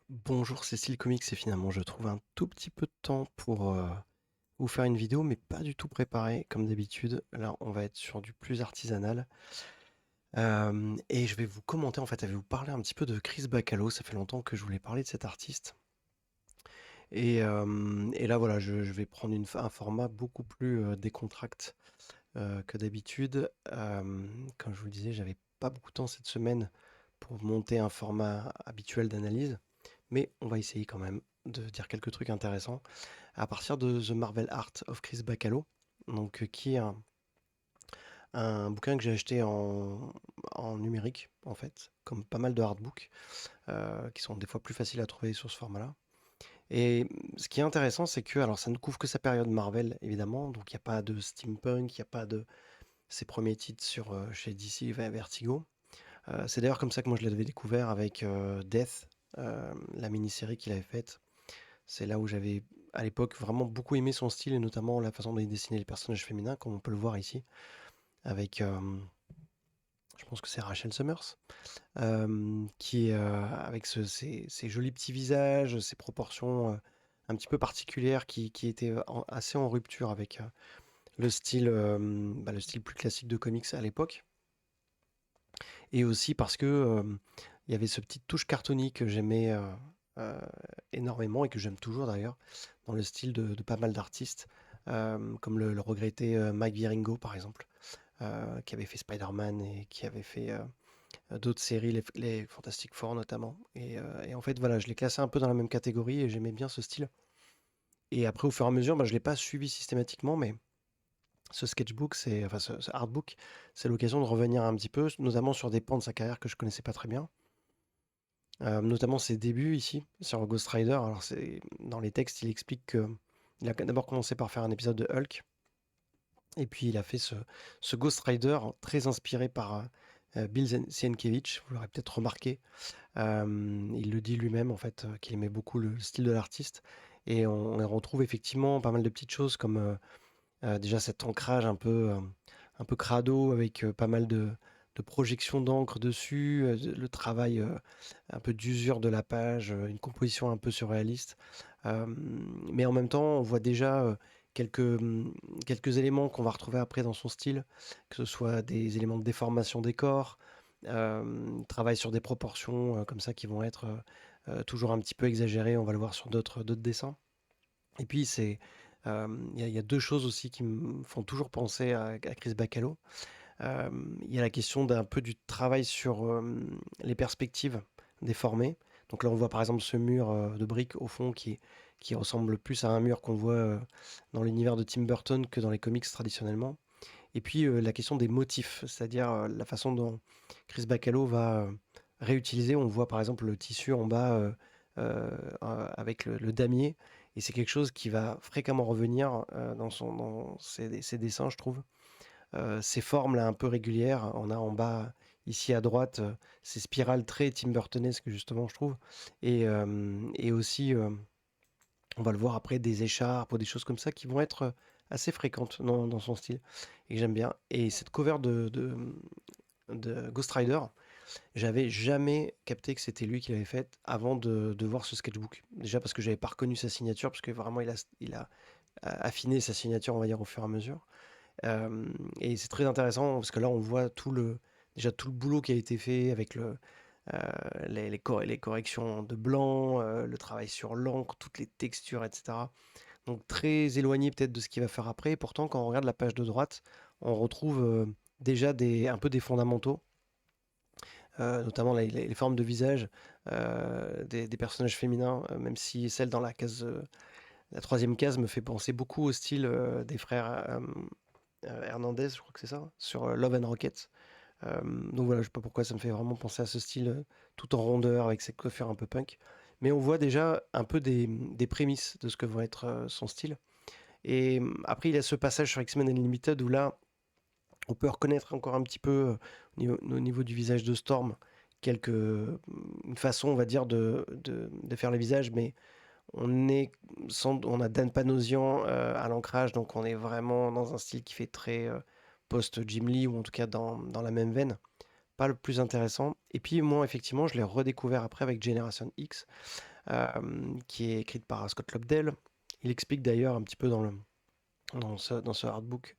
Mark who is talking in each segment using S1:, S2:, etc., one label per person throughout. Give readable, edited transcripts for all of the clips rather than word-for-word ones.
S1: Bonjour, c'est Style Comics et finalement je trouve un tout petit peu de temps pour vous faire une vidéo, mais pas du tout préparée comme d'habitude. Là, on va être sur du plus artisanal. Et je vais vous commenter, en fait, je vais vous parler un petit peu de Chris Bacalo. Ça fait longtemps que je voulais parler de cet artiste. Et là, voilà, je vais prendre un format beaucoup plus décontracté que d'habitude. Comme je vous le disais, j'avais pas beaucoup de temps cette semaine pour monter un format habituel d'analyse, mais on va essayer quand même de dire quelques trucs intéressants à partir de The Marvel Art of Chris Bacalo, donc qui est un bouquin que j'ai acheté en numérique en fait, comme pas mal de hardbooks qui sont des fois plus faciles à trouver sur ce format-là. Et ce qui est intéressant, c'est que alors ça ne couvre que sa période Marvel évidemment, donc il n'y a pas de steampunk, il n'y a pas de ses premiers titres chez DC et Vertigo. C'est d'ailleurs comme ça que moi je l'avais découvert avec Death, la mini-série qu'il avait faite. C'est là où j'avais à l'époque vraiment beaucoup aimé son style et notamment la façon dont il dessinait les personnages féminins, comme on peut le voir ici, avec, je pense que c'est Rachel Summers, qui est avec ses jolis petits visages, ses proportions un petit peu particulières qui étaient assez en rupture avec le style plus classique de comics à l'époque. Et aussi parce que il y avait ce petit touche cartoony que j'aimais euh, énormément et que j'aime toujours d'ailleurs dans le style de pas mal d'artistes, comme le regretté Mike Wieringo par exemple, qui avait fait Spider-Man et qui avait fait d'autres séries, les Fantastic Four notamment. Et en fait, voilà, je les classais un peu dans la même catégorie et j'aimais bien ce style. Et après, au fur et à mesure, bah, je ne l'ai pas suivi systématiquement, mais ce sketchbook, enfin ce artbook, c'est l'occasion de revenir un petit peu, notamment sur des pans de sa carrière que je connaissais pas très bien. Notamment ses débuts ici, sur Ghost Rider. Alors, dans les textes, il explique que il a d'abord commencé par faire un épisode de Hulk, et puis il a fait ce Ghost Rider très inspiré par Bill Sienkiewicz, vous l'aurez peut-être remarqué. Il le dit lui-même, en fait, qu'il aimait beaucoup le style de l'artiste. Et on retrouve effectivement pas mal de petites choses comme déjà cet ancrage un peu crado avec pas mal de projections d'encre dessus, le travail un peu d'usure de la page, une composition un peu surréaliste. Euh, mais en même temps, on voit déjà quelques éléments qu'on va retrouver après dans son style, que ce soit des éléments de déformation des corps, travail sur des proportions comme ça qui vont être toujours un petit peu exagérées, on va le voir sur d'autres dessins. Et puis il y a deux choses aussi qui me font toujours penser à Chris Bacalo. Il y a la question d'un peu du travail sur les perspectives déformées. Donc là, on voit par exemple ce mur de briques au fond qui ressemble plus à un mur qu'on voit dans l'univers de Tim Burton que dans les comics traditionnellement. Et puis la question des motifs, c'est-à-dire la façon dont Chris Bacalo va réutiliser. On voit par exemple le tissu en bas avec le damier, et c'est quelque chose qui va fréquemment revenir dans ses dessins, je trouve. Ces formes là un peu régulières, on a en bas ici à droite ces spirales très Tim Burtonesques justement, je trouve, et aussi on va le voir après, des écharpes ou des choses comme ça qui vont être assez fréquentes dans son style et que j'aime bien. Et cette cover de Ghost Rider, j'avais jamais capté que c'était lui qui l'avait faite avant de voir ce sketchbook. Déjà parce que j'avais pas reconnu sa signature, parce que vraiment il a affiné sa signature, on va dire, au fur et à mesure. Et c'est très intéressant parce que là, on voit déjà tout le boulot qui a été fait avec euh, les corrections de blanc, le travail sur l'encre, toutes les textures, etc. Donc très éloigné peut-être de ce qu'il va faire après. Et pourtant, quand on regarde la page de droite, on retrouve déjà un peu des fondamentaux, notamment les formes de visage des personnages féminins, même si celle dans la troisième case me fait penser beaucoup au style des frères Hernandez, je crois que c'est ça, sur Love and Rockets. Donc voilà, je sais pas pourquoi ça me fait vraiment penser à ce style tout en rondeur avec ses coiffures un peu punk. Mais on voit déjà un peu des prémices de ce que va être son style. Et après, il y a ce passage sur X-Men Unlimited où là, on peut reconnaître encore un petit peu au niveau du visage de Storm, une façon, on va dire, de faire le visage, mais on a Dan Panosian à l'ancrage, donc on est vraiment dans un style qui fait très post-Jim Lee, ou en tout cas dans la même veine. Pas le plus intéressant. Et puis moi, effectivement, je l'ai redécouvert après avec Generation X, qui est écrite par Scott Lobdell. Il explique d'ailleurs un petit peu dans ce artbook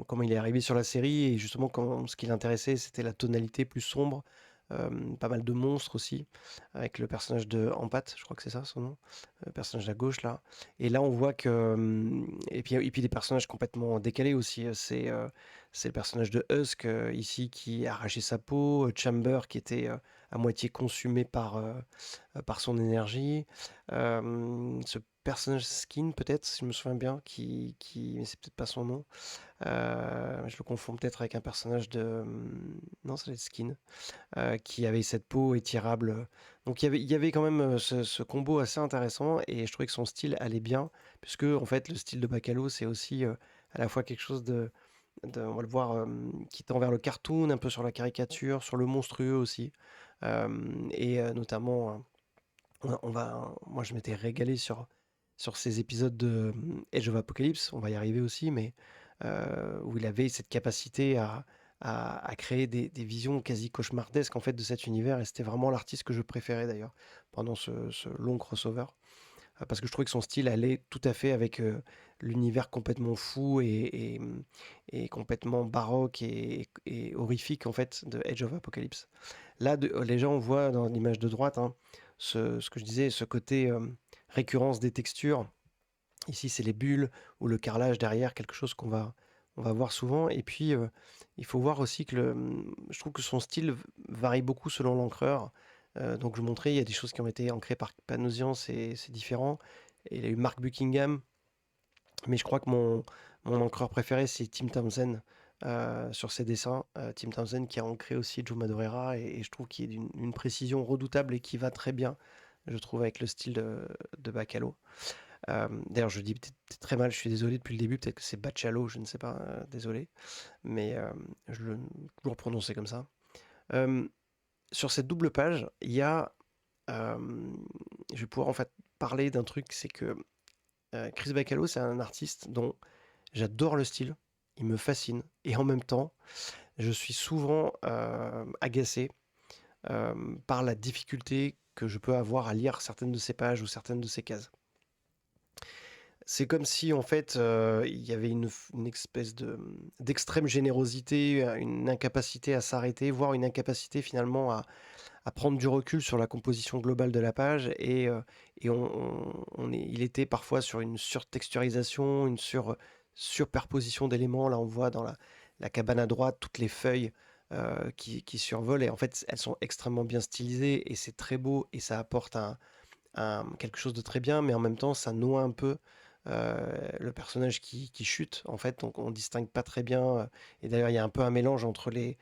S1: comment il est arrivé sur la série et justement ce qui l'intéressait c'était la tonalité plus sombre, pas mal de monstres aussi, avec le personnage de Empat, je crois que c'est ça son nom, le personnage à gauche là. Et là on voit que... et puis des personnages complètement décalés aussi, c'est le personnage de Husk ici qui a arraché sa peau, Chamber qui était à moitié consumé par son énergie, ce personnage Skin peut-être, si je me souviens bien, mais c'est peut-être pas son nom. Je le confonds peut-être avec un personnage de... Non, ça doit être Skin, qui avait cette peau étirable. Donc il y avait quand même ce combo assez intéressant et je trouvais que son style allait bien, puisque en fait le style de Bacalo c'est aussi à la fois quelque chose on va le voir, qui tend vers le cartoon, un peu sur la caricature, sur le monstrueux aussi. Et notamment, moi je m'étais régalé sur ces épisodes de Age of Apocalypse, on va y arriver aussi, mais où il avait cette capacité à créer des visions quasi cauchemardesques en fait de cet univers, et c'était vraiment l'artiste que je préférais d'ailleurs pendant ce long crossover, parce que je trouvais que son style allait tout à fait avec l'univers complètement fou et complètement baroque et horrifique en fait de Age of Apocalypse. Là, les gens voient dans l'image de droite ce que je disais, ce côté récurrence des textures. Ici, c'est les bulles ou le carrelage derrière, quelque chose on va voir souvent. Et puis, il faut voir aussi que je trouve que son style varie beaucoup selon l'encreur. Donc, je montrais, il y a des choses qui ont été ancrées par Panosian, c'est différent. Et il y a eu Mark Buckingham, mais je crois que mon encreur préféré, c'est Tim Townsend sur ses dessins. Tim Townsend qui a ancré aussi Joe Madureira, et je trouve qu'il est d'une précision redoutable et qui va très bien, je trouve, avec le style de Bacalo. D'ailleurs, je dis peut-être très mal, je suis désolé depuis le début, peut-être que c'est Bacalo, je ne sais pas, désolé, mais je le toujours prononcé comme ça. Euh, sur cette double page, il y a, euh, je vais pouvoir en fait parler d'un truc, c'est que Chris Bacalo, c'est un artiste dont j'adore le style, il me fascine, et en même temps, je suis souvent agacé par la difficulté que je peux avoir à lire certaines de ses pages ou certaines de ses cases. C'est comme si en fait il y avait une espèce d'extrême générosité, une incapacité à s'arrêter, voire une incapacité finalement à prendre du recul sur la composition globale de la page, et il était parfois sur une surtexturisation, une surperposition d'éléments. Là on voit dans la cabane à droite toutes les feuilles qui survolent, et en fait elles sont extrêmement bien stylisées et c'est très beau et ça apporte quelque chose de très bien, mais en même temps ça noie un peu le personnage qui chute en fait, donc on distingue pas très bien. Et d'ailleurs il y a un peu un mélange entre les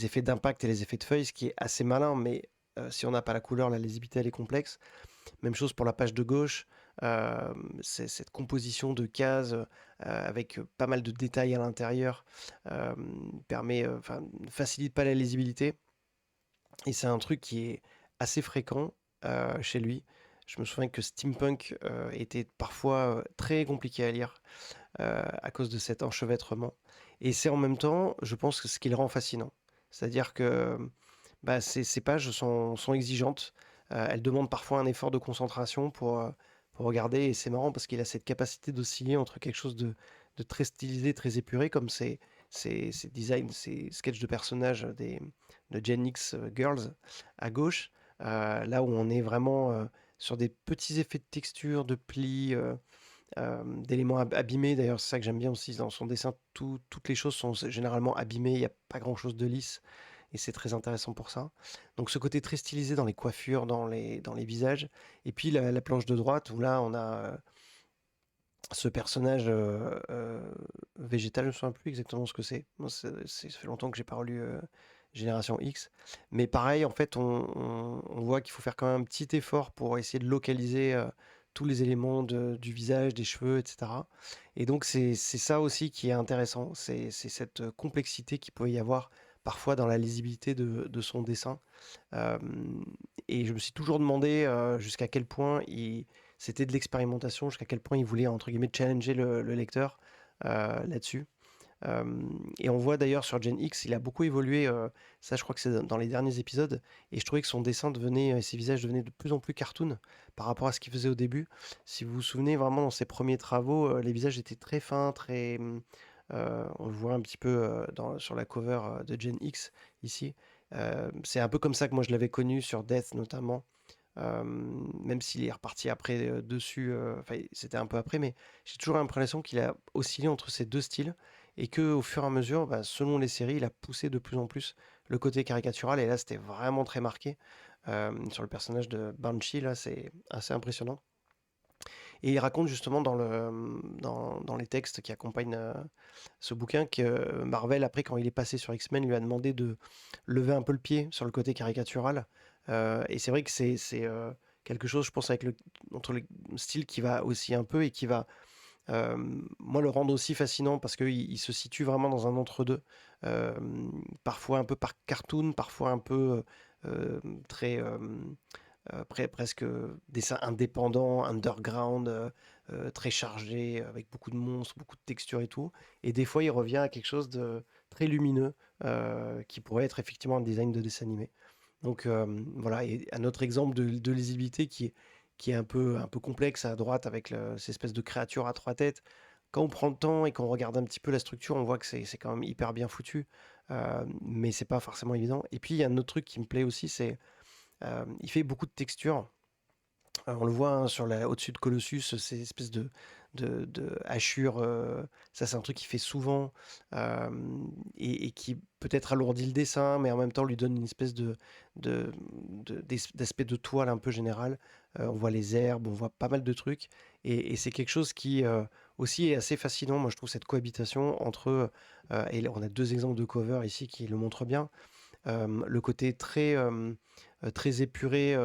S1: effets d'impact et les effets de feuilles, ce qui est assez malin, mais si on n'a pas la couleur, la lisibilité elle est complexe. Même chose pour la page de gauche, c'est cette composition de cases avec pas mal de détails à l'intérieur, ne facilite pas la lisibilité, et c'est un truc qui est assez fréquent chez lui. Je me souviens que Steampunk était parfois très compliqué à lire à cause de cet enchevêtrement. Et c'est en même temps, je pense, que ce qui le rend fascinant. C'est-à-dire que bah, ces pages sont exigeantes. Elles demandent parfois un effort de concentration pour regarder. Et c'est marrant parce qu'il a cette capacité d'osciller entre quelque chose de très stylisé, très épuré, comme ces designs, ces sketchs de personnages de Gen X Girls à gauche, là où on est vraiment sur des petits effets de texture, de plis, d'éléments abîmés. D'ailleurs, c'est ça que j'aime bien aussi dans son dessin. Toutes les choses sont généralement abîmées, il n'y a pas grand-chose de lisse. Et c'est très intéressant pour ça. Donc ce côté très stylisé dans les coiffures, dans les visages. Et puis la planche de droite, où là, on a ce personnage végétal, je ne me souviens plus exactement ce que c'est. Moi, ça fait longtemps que j'ai pas relu Génération X. Mais pareil, en fait, on voit qu'il faut faire quand même un petit effort pour essayer de localiser tous les éléments du visage, des cheveux, etc. Et donc, c'est ça aussi qui est intéressant. C'est cette complexité qu'il peut y avoir parfois dans la lisibilité de son dessin. Euh, et je me suis toujours demandé jusqu'à quel point c'était de l'expérimentation, jusqu'à quel point il voulait, entre guillemets, challenger le lecteur là-dessus. Et on voit d'ailleurs sur Gen X, il a beaucoup évolué, ça je crois que c'est dans les derniers épisodes, et je trouvais que son dessin devenait, ses visages devenaient de plus en plus cartoon par rapport à ce qu'il faisait au début. Si vous vous souvenez vraiment dans ses premiers travaux, les visages étaient très fins, très... on le voit un petit peu sur la cover de Gen X ici. C'est un peu comme ça que moi je l'avais connu sur Death notamment. Même s'il est reparti après dessus, enfin c'était un peu après, mais j'ai toujours l'impression qu'il a oscillé entre ces deux styles et que au fur et à mesure, bah, selon les séries, il a poussé de plus en plus le côté caricatural et là c'était vraiment très marqué. Sur le personnage de Banshee, là c'est assez impressionnant. Et il raconte justement dans les textes qui accompagnent ce bouquin que Marvel, après, quand il est passé sur X-Men, lui a demandé de lever un peu le pied sur le côté caricatural. Et c'est vrai que c'est quelque chose, je pense, entre le style qui va aussi un peu et qui va, moi, le rendre aussi fascinant parce qu'il se situe vraiment dans un entre-deux. Euh, Parfois un peu par cartoon, parfois un peu très presque dessin indépendant, underground, très chargé, avec beaucoup de monstres, beaucoup de textures et tout. Et des fois, il revient à quelque chose de très lumineux, qui pourrait être effectivement un design de dessin animé. Donc voilà, et un autre exemple de lisibilité qui est un peu complexe à droite avec ces espèces de créatures à trois têtes. Quand on prend le temps et qu'on regarde un petit peu la structure, on voit que c'est quand même hyper bien foutu, mais c'est pas forcément évident. Et puis il y a un autre truc qui me plaît aussi, c'est il fait beaucoup de textures. On le voit hein, au-dessus de Colossus, ces espèces de hachures. Ça, c'est un truc qu'il fait souvent euh, et qui peut-être alourdit le dessin, mais en même temps lui donne une espèce de- d'aspect de toile un peu général. On voit les herbes, on voit pas mal de trucs. Et c'est quelque chose qui aussi est assez fascinant. Moi, je trouve cette cohabitation entre. Et on a deux exemples de cover ici qui le montrent bien. Le côté très épuré,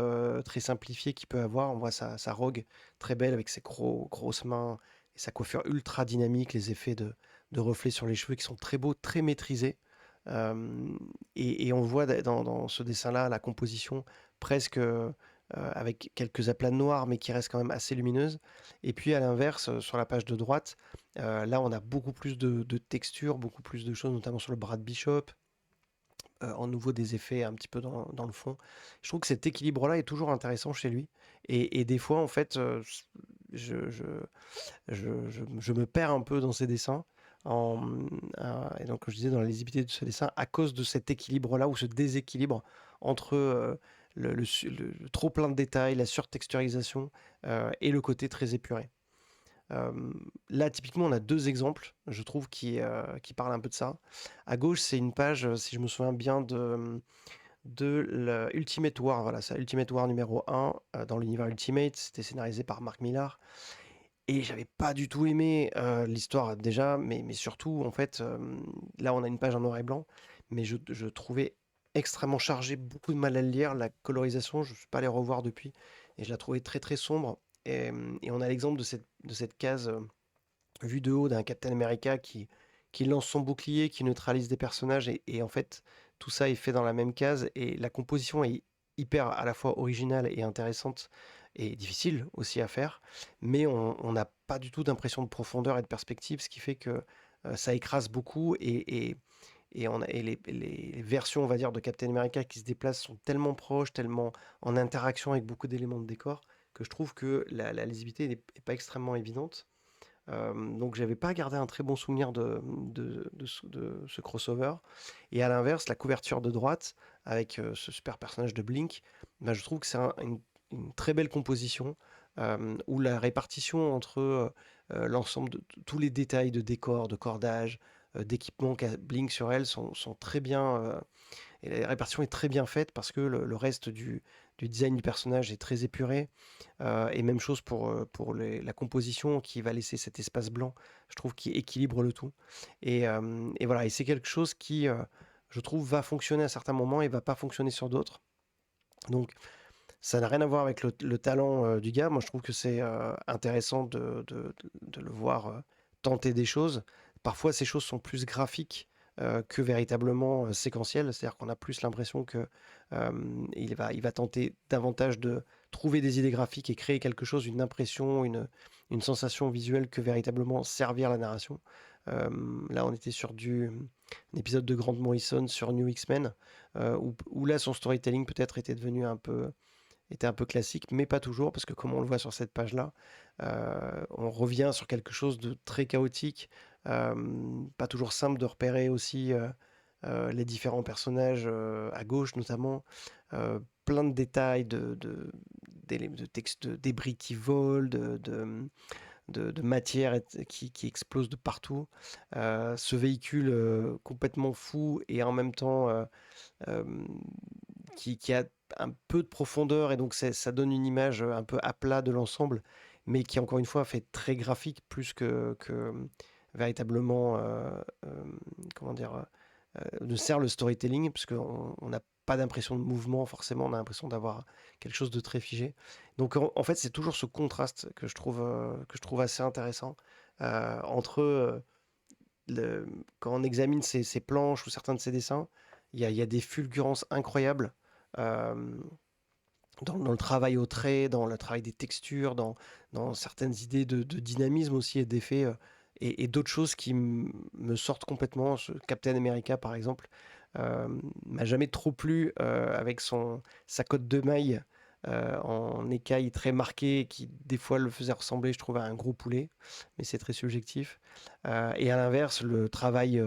S1: très simplifié qu'il peut avoir. On voit sa rogue très belle avec ses grosses mains et sa coiffure ultra dynamique, les effets de reflets sur les cheveux qui sont très beaux, très maîtrisés. Et on voit dans ce dessin-là la composition presque avec quelques aplats noirs, mais qui reste quand même assez lumineuse. Et puis à l'inverse, sur la page de droite, là on a beaucoup plus de textures, beaucoup plus de choses, notamment sur le bras de Bishop, en nouveau des effets un petit peu dans le fond. Je trouve que cet équilibre-là est toujours intéressant chez lui. Et des fois, en fait, je, je, je me perds un peu dans ses dessins. Et donc, comme je disais, dans la lisibilité de ce dessin, à cause de cet équilibre-là, ou ce déséquilibre entre le trop plein de détails, la surtexturisation et le côté très épuré. Là, typiquement, on a deux exemples, je trouve, qui parlent un peu de ça. À gauche, c'est une page, si je me souviens bien, de Ultimate War. Voilà, ça, Ultimate War numéro 1 dans l'univers Ultimate. C'était scénarisé par Mark Millar. Et j'avais pas du tout aimé l'histoire déjà, mais surtout, en fait, là, on a une page en noir et blanc, mais je trouvais extrêmement chargé, beaucoup de mal à le lire. La colorisation, je ne suis pas allé revoir depuis, et je la trouvais très très sombre. Et on a l'exemple de cette case vue de haut d'un Captain America qui lance son bouclier, qui neutralise des personnages, et en fait, tout ça est fait dans la même case, et la composition est hyper à la fois originale et intéressante, et difficile aussi à faire, mais on n'a pas du tout d'impression de profondeur et de perspective, ce qui fait que ça écrase beaucoup, et les versions, on va dire, de Captain America qui se déplacent sont tellement proches, tellement en interaction avec beaucoup d'éléments de décor, que je trouve que la lisibilité n'est pas extrêmement évidente. Donc j'avais pas gardé un très bon souvenir de ce crossover. Et à l'inverse, la couverture de droite, avec ce super personnage de Blink, ben, je trouve que c'est une très belle composition, où la répartition entre l'ensemble de tous les détails de décor, de cordage, d'équipement qu'a Blink sur elle sont très bien, et la répartition est très bien faite parce que le reste du design du personnage est très épuré. Et même chose pour la composition qui va laisser cet espace blanc, je trouve, qui équilibre le tout. Et voilà, et c'est quelque chose qui, je trouve, va fonctionner à certains moments et va pas fonctionner sur d'autres. Donc, ça n'a rien à voir avec le talent du gars. Moi, je trouve que c'est intéressant de le voir tenter des choses. Parfois, ces choses sont plus graphiques que véritablement séquentielles. C'est-à-dire qu'on a plus l'impression que il va tenter davantage de trouver des idées graphiques et créer quelque chose, une impression, une sensation visuelle que véritablement servir la narration. Là, on était sur un épisode de Grant Morrison sur New X-Men, où là, son storytelling peut-être était un peu classique, mais pas toujours, parce que comme on le voit sur cette page-là, on revient sur quelque chose de très chaotique, pas toujours simple de repérer aussi les différents personnages à gauche notamment, plein de détails de textes, de débris qui volent, de matière qui explose de partout. Ce véhicule complètement fou et en même temps euh, qui a un peu de profondeur et donc ça donne une image un peu à plat de l'ensemble, mais qui encore une fois fait très graphique plus que véritablement, comment dire, ne sert le storytelling, parce qu'on n'a pas d'impression de mouvement forcément, on a l'impression d'avoir quelque chose de très figé. Donc en fait, c'est toujours ce contraste que je trouve assez intéressant entre quand on examine ses planches ou certains de ses dessins, il y a des fulgurances incroyables euh, dans le travail au trait, dans le travail des textures, dans certaines idées de dynamisme aussi et d'effet, et d'autres choses qui me sortent complètement. Captain America, par exemple, euh, m'a jamais trop plu avec sa cotte de maille en écaille très marquée, qui des fois le faisait ressembler, je trouve, à un gros poulet, mais c'est très subjectif. Et à l'inverse, le travail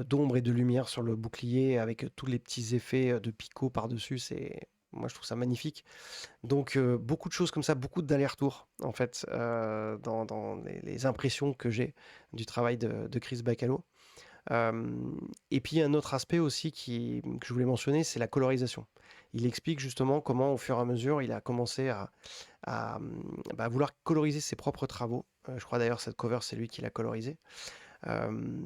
S1: d'ombre et de lumière sur le bouclier avec tous les petits effets de picot par-dessus, moi je trouve ça magnifique. Donc beaucoup de choses comme ça, beaucoup d'allers-retours en fait dans les impressions que j'ai du travail de Chris Bacalo. Et puis un autre aspect aussi que je voulais mentionner, c'est la colorisation. Il explique justement comment au fur et à mesure il a commencé à vouloir coloriser ses propres travaux. Je crois d'ailleurs cette cover c'est lui qui l'a colorisée. Euh,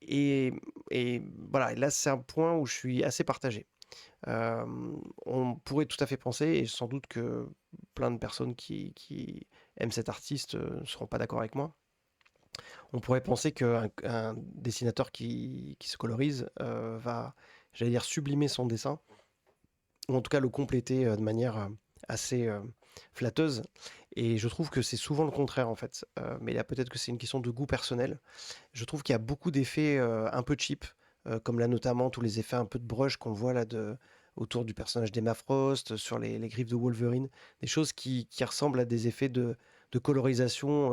S1: et, et voilà, et là c'est un point où je suis assez partagé. Euh, on pourrait tout à fait penser, et sans doute que plein de personnes qui aiment cet artiste ne seront pas d'accord avec moi, on pourrait penser qu'un dessinateur qui se colorise va, j'allais dire, sublimer son dessin, ou en tout cas le compléter de manière assez flatteuse. Et je trouve que c'est souvent le contraire en fait. Mais là peut-être que c'est une question de goût personnel. Je trouve qu'il y a beaucoup d'effets un peu cheap, comme là notamment tous les effets un peu de brush qu'on voit là autour du personnage d'Emma Frost, sur les griffes de Wolverine, des choses qui ressemblent à des effets de colorisation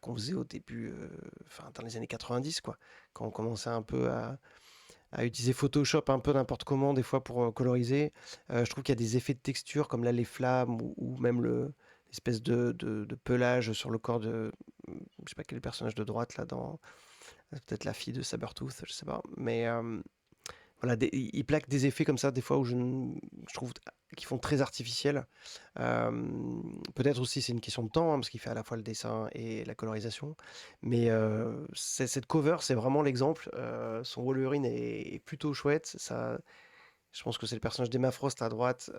S1: qu'on faisait au début, enfin dans les années 90, quoi, quand on commençait un peu à utiliser Photoshop un peu n'importe comment des fois pour coloriser. Je trouve qu'il y a des effets de texture comme là les flammes ou même l'espèce de pelage sur le corps je sais pas quel est le personnage de droite là dans peut-être la fille de Sabertooth, je sais pas. Mais voilà, il plaque des effets comme ça, des fois où je trouve qu'ils font très artificiels. Euh, Peut-être aussi c'est une question de temps, hein, parce qu'il fait à la fois le dessin et la colorisation. Mais cette cover, c'est vraiment l'exemple. Son Wolverine est plutôt chouette. Ça, je pense que c'est le personnage d'Emma Frost à droite,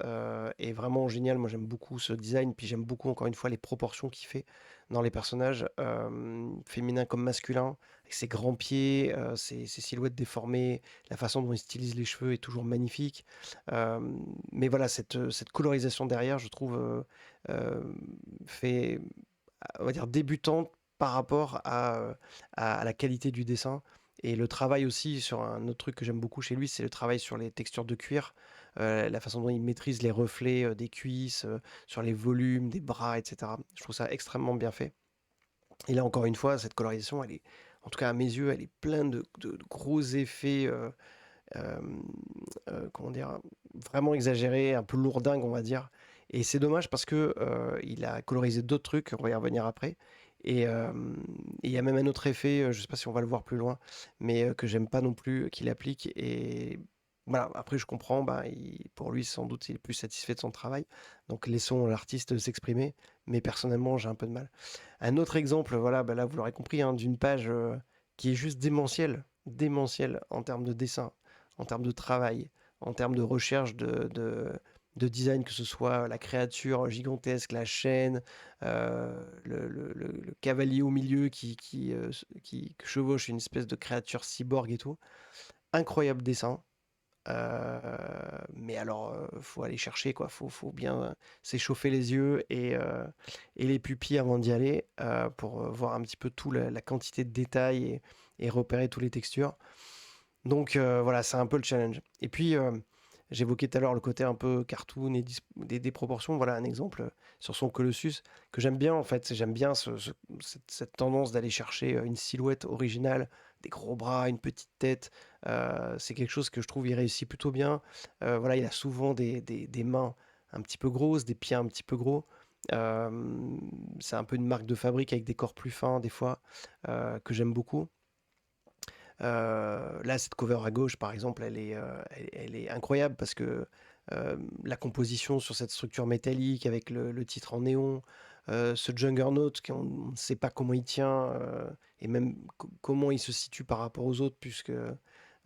S1: est vraiment génial. Moi, j'aime beaucoup ce design, puis j'aime beaucoup, encore une fois, les proportions qu'il fait dans les personnages, féminins comme masculins, avec ses grands pieds, ses silhouettes déformées, la façon dont il stylise les cheveux est toujours magnifique. Euh, mais voilà, cette colorisation derrière, je trouve, euh, fait, on va dire, débutante par rapport à la qualité du dessin. Et le travail aussi sur un autre truc que j'aime beaucoup chez lui, c'est le travail sur les textures de cuir, la façon dont il maîtrise les reflets des cuisses, sur les volumes des bras, etc. Je trouve ça extrêmement bien fait. Et là, encore une fois, cette colorisation, elle est, en tout cas à mes yeux, elle est pleine de gros effets, euh, comment dire, vraiment exagérés, un peu lourdingues, on va dire. Et c'est dommage parce que il a colorisé d'autres trucs, on va y revenir après. Et il y a même un autre effet, je sais pas si on va le voir plus loin, mais que j'aime pas non plus qu'il applique. Et voilà, après je comprends, bah, pour lui sans doute il est plus satisfait de son travail. Donc laissons l'artiste s'exprimer, mais personnellement j'ai un peu de mal. Un autre exemple, voilà, bah là vous l'aurez compris, hein, d'une page qui est juste démentielle en termes de dessin, en termes de travail, en termes de recherche de design, que ce soit la créature gigantesque, la chaîne, le cavalier au milieu qui chevauche une espèce de créature cyborg et tout. Incroyable dessin, Mais alors, faut aller chercher quoi, faut bien s'échauffer les yeux et les pupilles avant d'y aller, pour, voir un petit peu tout la quantité de détails et repérer tous les textures. Donc voilà, c'est un peu le challenge. Et puis, j'évoquais tout à l'heure le côté un peu cartoon et des proportions. Voilà un exemple sur son Colossus que j'aime bien en fait. J'aime bien cette tendance d'aller chercher une silhouette originale, des gros bras, une petite tête. C'est quelque chose que je trouve il réussit plutôt bien. Voilà, il a souvent des mains un petit peu grosses, des pieds un petit peu gros. Euh, c'est un peu une marque de fabrique avec des corps plus fins des fois, que j'aime beaucoup. Là, cette cover à gauche, par exemple, elle est incroyable parce que la composition sur cette structure métallique avec le titre en néon, ce Juggernaut, on ne sait pas comment il tient et même comment il se situe par rapport aux autres, puisque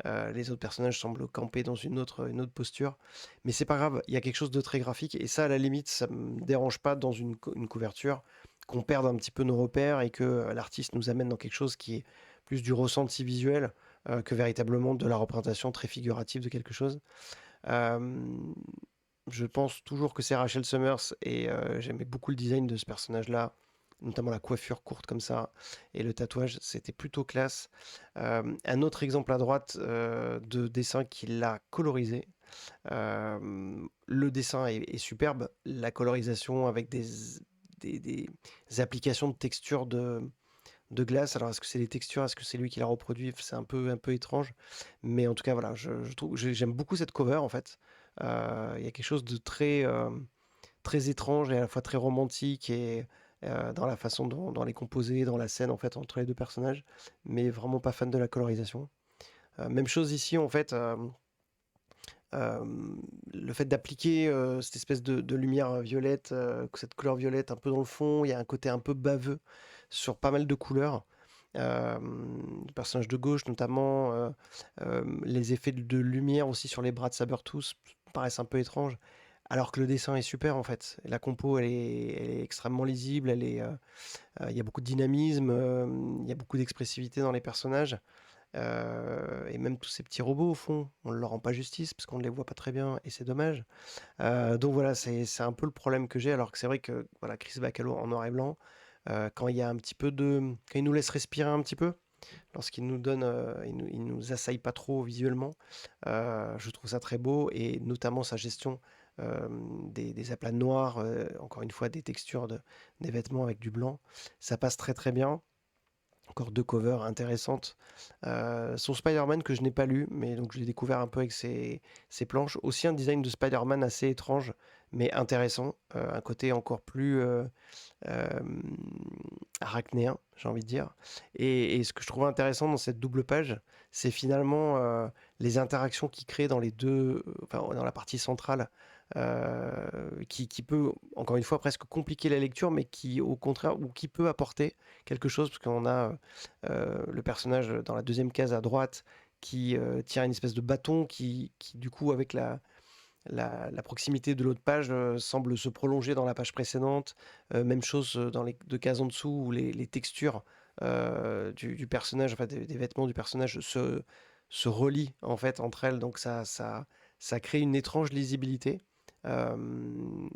S1: les autres personnages semblent camper dans une autre posture. Mais c'est pas grave, il y a quelque chose de très graphique et ça, à la limite, ça me dérange pas dans une couverture qu'on perde un petit peu nos repères et que l'artiste nous amène dans quelque chose qui est plus du ressenti visuel que véritablement de la représentation très figurative de quelque chose. Euh, je pense toujours que c'est Rachel Summers et j'aimais beaucoup le design de ce personnage-là, notamment la coiffure courte comme ça et le tatouage, c'était plutôt classe. Un autre exemple à droite de dessin qui l'a colorisé. Le dessin est superbe, la colorisation avec des applications de texture de glace. Alors, est-ce que c'est les textures? Est-ce que c'est lui qui l'a reproduit? C'est un peu étrange. Mais en tout cas, voilà, j'aime beaucoup cette cover en fait. Il y a quelque chose de très étrange et à la fois très romantique et dans la façon dont elle est composée, dans la scène en fait entre les deux personnages. Mais vraiment pas fan de la colorisation. Même chose ici en fait. Euh, le fait d'appliquer cette espèce de lumière violette, cette couleur violette un peu dans le fond, il y a un côté un peu baveux sur pas mal de couleurs. Le personnage de gauche notamment, les effets de lumière aussi sur les bras de Sabertooth paraissent un peu étranges, alors que le dessin est super en fait. La compo elle est extrêmement lisible, il y a beaucoup de dynamisme, il y a beaucoup d'expressivité dans les personnages. Et même tous ces petits robots, au fond, on ne leur rend pas justice parce qu'on ne les voit pas très bien et c'est dommage. Donc voilà, c'est un peu le problème que j'ai. Alors que c'est vrai que voilà, Chris Bacalo en noir et blanc, quand il y a un petit peu quand il nous laisse respirer un petit peu, lorsqu'il nous donne, il nous assaille pas trop visuellement, je trouve ça très beau et notamment sa gestion des aplats noirs, encore une fois des textures des vêtements avec du blanc, ça passe très très bien. Encore deux covers intéressantes. Son Spider-Man que je n'ai pas lu, mais donc je l'ai découvert un peu avec ses planches. Aussi un design de Spider-Man assez étrange, mais intéressant. Un côté encore plus euh, arachnéen, j'ai envie de dire. Et ce que je trouve intéressant dans cette double page, c'est finalement les interactions qu'il crée dans les deux, enfin, dans la partie centrale, qui peut, encore une fois, presque compliquer la lecture, mais qui, au contraire, ou qui peut apporter quelque chose, parce qu'on a le personnage dans la deuxième case à droite qui tient une espèce de bâton qui du coup, avec la proximité de l'autre page semble se prolonger dans la page précédente. Même chose dans les deux cases en dessous où les textures du personnage, enfin des vêtements du personnage se relient en fait entre elles. Donc ça crée une étrange lisibilité.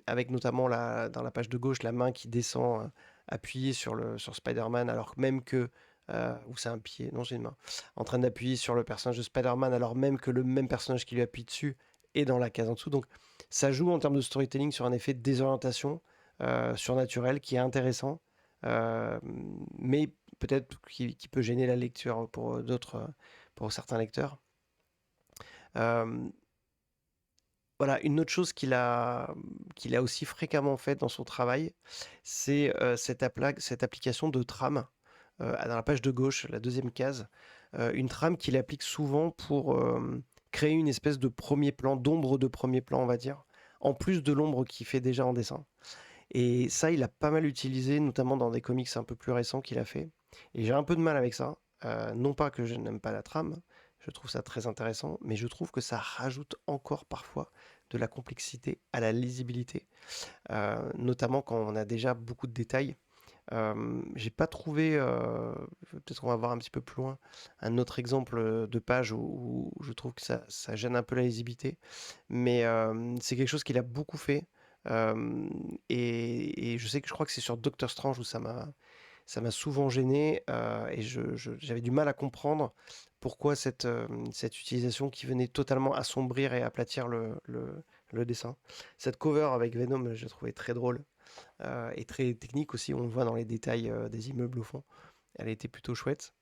S1: Avec notamment dans la page de gauche la main qui descend appuyée sur Spider-Man alors même que ou c'est un pied, non j'ai une main, en train d'appuyer sur le personnage de Spider-Man alors même que le même personnage qui lui appuie dessus et dans la case en dessous. Donc ça joue en termes de storytelling sur un effet de désorientation surnaturel qui est intéressant, euh, mais peut-être qui peut gêner la lecture pour d'autres, pour certains lecteurs. Euh, voilà, une autre chose qu'il a aussi fréquemment fait dans son travail, c'est cette application de trame dans la page de gauche, la deuxième case, une trame qu'il applique souvent pour créer une espèce de premier plan, d'ombre de premier plan, on va dire, en plus de l'ombre qu'il fait déjà en dessin. Et ça, il a pas mal utilisé, notamment dans des comics un peu plus récents qu'il a fait. Et j'ai un peu de mal avec ça. Non pas que je n'aime pas la trame, je trouve ça très intéressant, mais je trouve que ça rajoute encore parfois de la complexité à la lisibilité, notamment quand on a déjà beaucoup de détails. J'ai pas trouvé, peut-être on va voir un petit peu plus loin, un autre exemple de page où je trouve que ça gêne un peu la lisibilité. Mais c'est quelque chose qu'il a beaucoup fait. euh, et je sais que je crois que c'est sur Doctor Strange où ça m'a souvent gêné et j'avais du mal à comprendre pourquoi cette utilisation qui venait totalement assombrir et aplatir le dessin. Cette cover avec Venom, je l'ai trouvé très drôle et très technique aussi. On le voit dans les détails des immeubles au fond. Elle était plutôt chouette.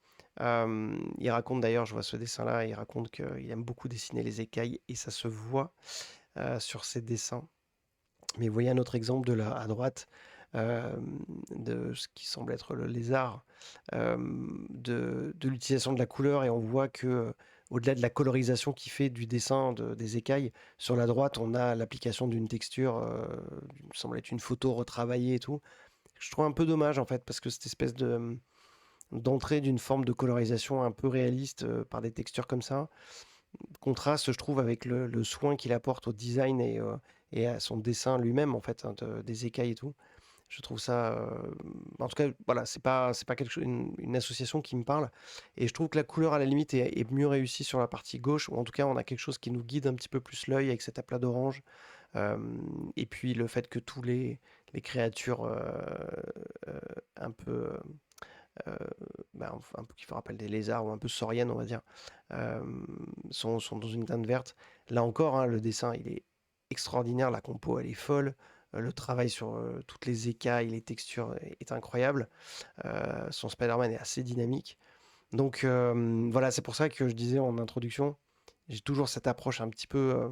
S1: Il raconte d'ailleurs, je vois ce dessin-là, il raconte qu'il aime beaucoup dessiner les écailles et ça se voit sur ses dessins. Mais vous voyez un autre exemple à droite euh, de ce qui semble être le lézard, de l'utilisation de la couleur et on voit que au-delà de la colorisation qui fait du dessin des écailles, sur la droite on a l'application d'une texture, qui me semble être une photo retravaillée et tout. Je trouve un peu dommage en fait parce que cette espèce d'entrée d'une forme de colorisation un peu réaliste par des textures comme ça contraste, je trouve, avec le soin qu'il apporte au design et à son dessin lui-même, en fait, hein, des écailles et tout. Je trouve ça. En tout cas, voilà, c'est pas une association qui me parle. Et je trouve que la couleur, à la limite, est mieux réussie sur la partie gauche, ou en tout cas, on a quelque chose qui nous guide un petit peu plus l'œil avec cet aplat d'orange. Euh, et puis le fait que tous les créatures euh, un peu euh, un peu qui me rappelle des lézards ou un peu sauriennes, on va dire, euh, sont dans une teinte verte. Là encore, hein, le dessin, il est extraordinaire, la compo, elle est folle. Le travail sur toutes les écailles, les textures est incroyable. Son Spider-Man est assez dynamique. Donc voilà, c'est pour ça que je disais en introduction, j'ai toujours cette approche un petit peu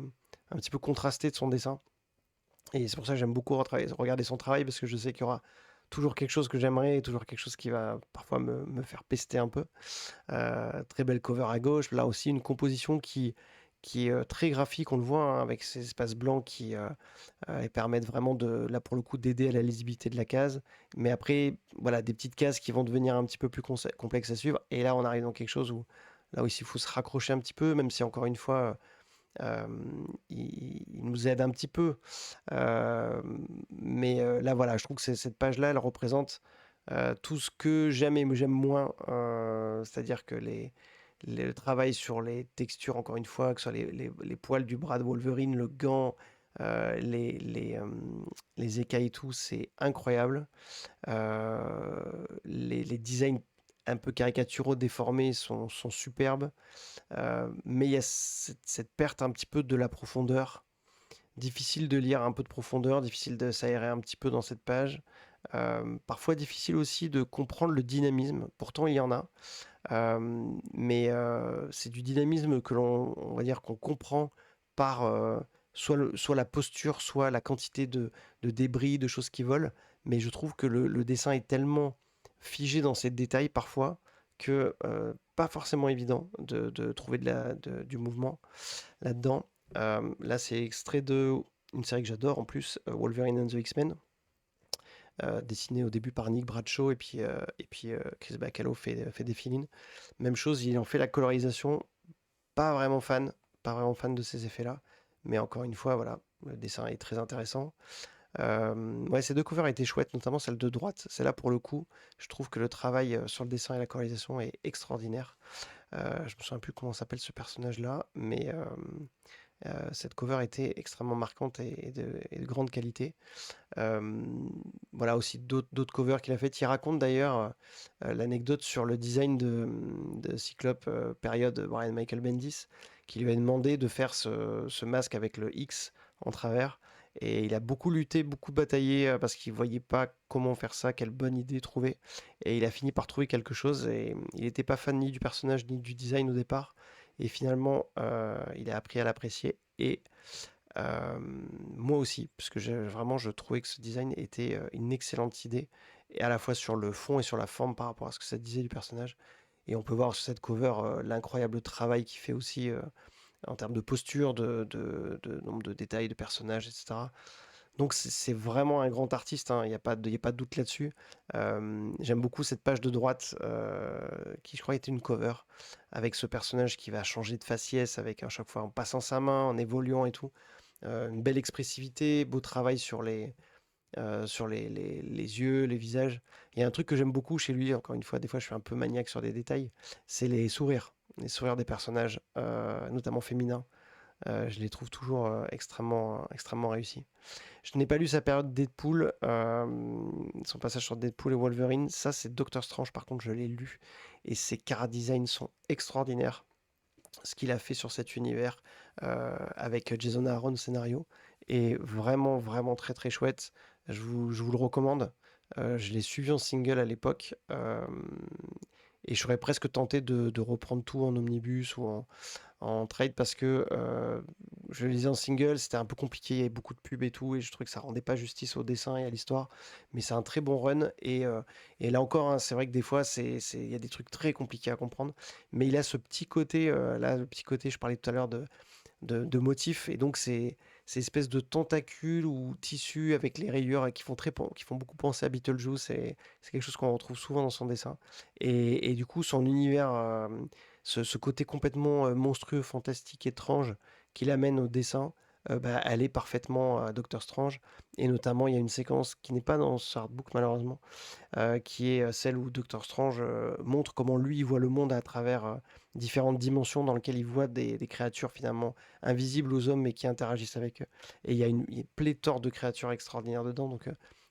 S1: contrastée de son dessin. Et c'est pour ça que j'aime beaucoup regarder son travail parce que je sais qu'il y aura toujours quelque chose que j'aimerais et toujours quelque chose qui va parfois me faire pester un peu. Très belle cover à gauche. Là aussi, une composition qui est très graphique, on le voit, hein, avec ces espaces blancs qui et permettent vraiment là pour le coup, d'aider à la lisibilité de la case. Mais après, voilà, des petites cases qui vont devenir un petit peu plus complexes à suivre. Et là, on arrive dans quelque chose où, là aussi, il faut se raccrocher un petit peu, même si encore une fois, euh, il nous aide un petit peu. Euh, mais là, voilà, je trouve que cette page-là, elle représente tout ce que j'aime et j'aime moins. C'est-à-dire que le travail sur les textures, encore une fois, que ce soit les poils du bras de Wolverine, le gant, les écailles et tout, c'est incroyable. Les designs un peu caricaturaux, déformés sont superbes. Mais il y a cette perte un petit peu de la profondeur. Difficile de lire un peu de profondeur, difficile de s'aérer un petit peu dans cette page. Parfois difficile aussi de comprendre le dynamisme. Pourtant, il y en a. Mais c'est du dynamisme on va dire, qu'on comprend par soit la posture, soit la quantité de débris, de choses qui volent. Mais je trouve que le dessin est tellement figé dans ces détails parfois que pas forcément évident de trouver du mouvement là-dedans. Là, c'est extrait de une série que j'adore en plus, Wolverine and the X-Men, dessiné au début par Nick Bradshaw et puis Chris Bacalo fait des fill-ins. Même chose, il en fait la colorisation. Pas vraiment fan, pas vraiment fan de ces effets-là. Mais encore une fois, voilà, le dessin est très intéressant. Ouais, ces deux covers étaient chouettes, notamment celle de droite. Celle-là, pour le coup, je trouve que le travail sur le dessin et la colorisation est extraordinaire. Je me souviens plus comment s'appelle ce personnage-là, mais cette cover était extrêmement marquante et de grande qualité. Euh, voilà aussi d'autres covers qu'il a fait. Il raconte d'ailleurs l'anecdote sur le design de Cyclope période Brian Michael Bendis, qui lui a demandé de faire ce masque avec le X en travers. Et il a beaucoup lutté, beaucoup bataillé parce qu'il voyait pas comment faire ça, quelle bonne idée trouver. Et il a fini par trouver quelque chose. Et il n'était pas fan ni du personnage ni du design au départ. Et finalement, il a appris à l'apprécier. Et euh, moi aussi, parce que vraiment, je trouvais que ce design était une excellente idée, et à la fois sur le fond et sur la forme par rapport à ce que ça disait du personnage. Et on peut voir sur cette cover l'incroyable travail qu'il fait aussi en termes de posture, de nombre de détails de personnages, etc. Donc c'est vraiment un grand artiste, hein, il n'y a pas y a pas de doute là-dessus. J'aime beaucoup cette page de droite qui, je crois, était une cover avec ce personnage qui va changer de faciès avec à chaque fois en passant sa main, en évoluant et tout. Une belle expressivité, beau travail sur sur les yeux, les visages. Il y a un truc que j'aime beaucoup chez lui, encore une fois, des fois je suis un peu maniaque sur des détails, c'est les sourires des personnages, notamment féminins. Je les trouve toujours extrêmement réussis. Je n'ai pas lu sa période Deadpool, son passage sur Deadpool et Wolverine. Ça, c'est Doctor Strange, par contre, je l'ai lu. Et ses chara-designs sont extraordinaires. Ce qu'il a fait sur cet univers avec Jason Aaron au scénario est vraiment très très chouette. Je vous le recommande. Je l'ai suivi en single à l'époque. Et je serais presque tenté de reprendre tout en omnibus ou en trade parce que je le lisais en single, c'était un peu compliqué, il y avait beaucoup de pubs et tout, et je trouvais que ça rendait pas justice au dessin et à l'histoire, mais c'est un très bon run, et là encore, hein, c'est vrai que des fois, il y a des trucs très compliqués à comprendre, mais il a ce petit côté, là, le petit côté, je parlais tout à l'heure de motifs, et donc ces espèces de tentacules ou tissus avec les rayures qui font beaucoup penser à Beetlejuice, et c'est quelque chose qu'on retrouve souvent dans son dessin, et du coup, son univers, ce côté complètement monstrueux, fantastique, étrange qu'il amène au dessin, bah, elle est parfaitement à Doctor Strange. Et notamment, il y a une séquence qui n'est pas dans ce artbook malheureusement, qui est celle où Doctor Strange montre comment lui il voit le monde à travers différentes dimensions dans lesquelles il voit des créatures finalement invisibles aux hommes mais qui interagissent avec eux. Et il y a une pléthore de créatures extraordinaires dedans, donc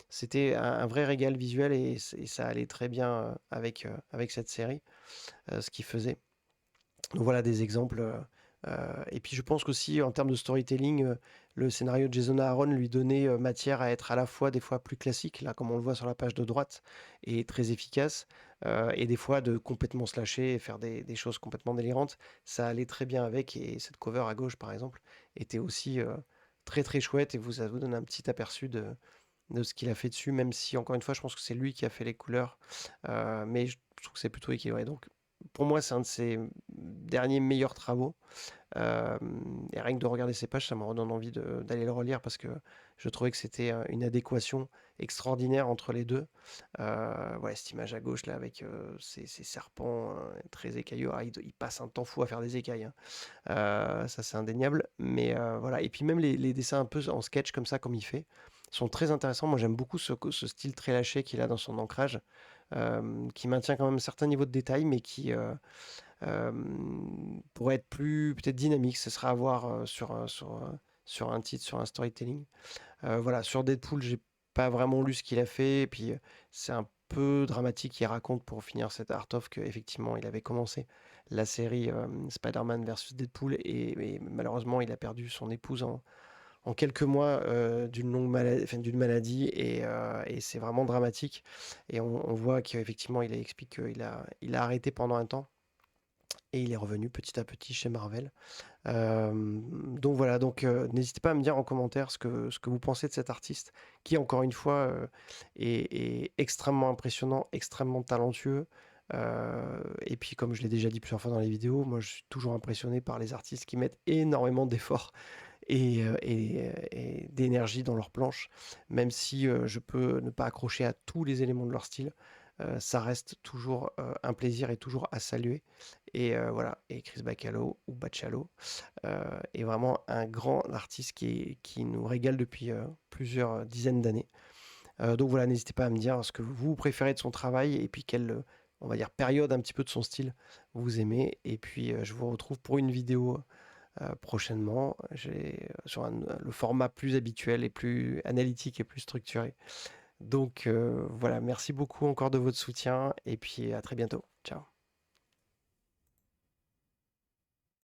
S1: c'était un vrai régal visuel, et ça allait très bien avec cette série, ce qu'il faisait. Donc voilà des exemples. Et puis je pense qu'aussi en termes de storytelling, le scénario de Jason Aaron lui donnait matière à être à la fois des fois plus classique, là comme on le voit sur la page de droite, et très efficace, et des fois de complètement se lâcher et faire des choses complètement délirantes. Ça allait très bien avec, et cette cover à gauche par exemple était aussi très très chouette, et ça vous donne un petit aperçu de ce qu'il a fait dessus, même si encore une fois je pense que c'est lui qui a fait les couleurs, mais je trouve que c'est plutôt équilibré. Donc pour moi, c'est un de ses derniers meilleurs travaux. Euh, et rien que de regarder ces pages, ça me redonne envie d'aller le relire parce que je trouvais que c'était une adéquation extraordinaire entre les deux. Ouais, cette image à gauche là avec ces serpents très écailleux, il passe un temps fou à faire des écailles, hein. Ça c'est indéniable. Mais voilà, et puis même les dessins un peu en sketch comme ça, comme il fait, sont très intéressants. Moi j'aime beaucoup ce style très lâché qu'il a dans son ancrage, qui maintient quand même un certain niveau de détail, mais qui pourrait être plus peut-être dynamique. Ce sera à voir sur un titre, sur un storytelling. Voilà, sur Deadpool, j'ai pas vraiment lu ce qu'il a fait, et puis c'est un peu dramatique. Il raconte pour finir cet art of que effectivement il avait commencé la série Spider-Man versus Deadpool, et malheureusement il a perdu son épouse en quelques mois d'une longue maladie, enfin, d'une maladie, et c'est vraiment dramatique. Et on voit qu'effectivement il explique qu'il a arrêté pendant un temps, et il est revenu petit à petit chez Marvel. Donc voilà, donc n'hésitez pas à me dire en commentaire ce que vous pensez de cet artiste, qui encore une fois est extrêmement impressionnant, extrêmement talentueux. Et puis comme je l'ai déjà dit plusieurs fois dans les vidéos, moi je suis toujours impressionné par les artistes qui mettent énormément d'efforts et d'énergie dans leurs planches, même si je peux ne pas accrocher à tous les éléments de leur style. Ça reste toujours un plaisir et toujours à saluer. Et voilà, et Chris Bacalo ou Bacalo est vraiment un grand artiste qui nous régale depuis plusieurs dizaines d'années. Donc voilà, n'hésitez pas à me dire ce que vous préférez de son travail, et puis quelle, on va dire, période un petit peu de son style vous aimez. Et puis je vous retrouve pour une vidéo prochainement. Sur le format plus habituel et plus analytique et plus structuré. Donc voilà, merci beaucoup encore de votre soutien, et puis à très bientôt. Ciao.